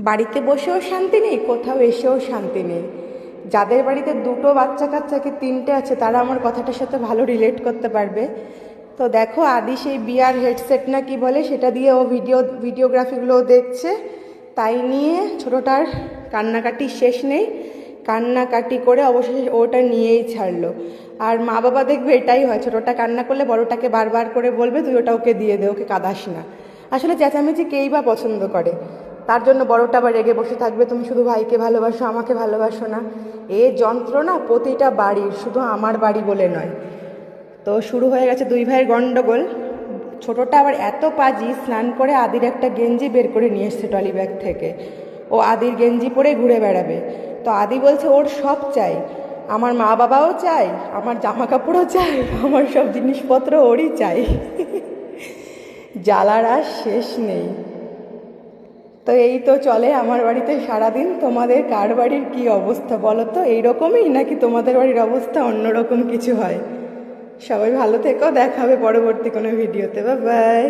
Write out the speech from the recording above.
বাড়িতে বসেও শান্তি নেই, কোথাও এসেও শান্তি নেই। যাদের বাড়িতে দুটো বাচ্চা কাচ্চা কি তিনটে আছে তারা আমার কথাটার সাথে ভালো রিলেট করতে পারবে। তো দেখো আদি সেই বিয়ার হেডসেট না কি বলে সেটা দিয়ে ও ভিডিওগ্রাফিগুলোও দেখছে, তাই নিয়ে ছোটোটার কান্নাকাটি শেষ নেই। কান্নাকাটি করে অবশেষে ওটা নিয়েই ছাড়লো। আর মা বাবা দেখবে এটাই হয়, ছোটোটা কান্না করলে বড়োটাকে বারবার করে বলবে তুই ওটা ওকে দিয়ে দে, ওকে কাঁদাস না। আসলে চেঁচামেচি কেই বা পছন্দ করে, তার জন্য বড়টা আবার রেগে বসে থাকবে তুমি শুধু ভাইকে ভালোবাসো আমাকে ভালোবাসো না। এ যন্ত্রণা প্রতিটা বাড়ির, শুধু আমার বাড়ি বলে নয়। তো শুরু হয়ে গেছে দুই ভাইয়ের গন্ডগোল। ছোটটা আবার এত পাজি, স্নান করে আদির একটা গেঞ্জি বের করে নিয়ে এসছে ট্রলি ব্যাগ থেকে। ও আদির গেঞ্জি পরে ঘুরে বেড়াবে। তো আদি বলছে ওর সব চাই, আমার মা বাবাও চাই, আমার জামা কাপড়ও চাই, আমার সব জিনিসপত্র ওরই চাই। জ্বালার আর শেষ নেই। তো এই তো চলে আমার বাড়িতে সারাদিন। তোমাদের কার বাড়ির কী অবস্থা বলো তো? এইরকমই নাকি তোমাদের বাড়ির অবস্থা অন্যরকম কিছু হয়? সবাই ভালো থেকো, দেখা হবে পরবর্তী কোনো ভিডিওতে। Bye bye.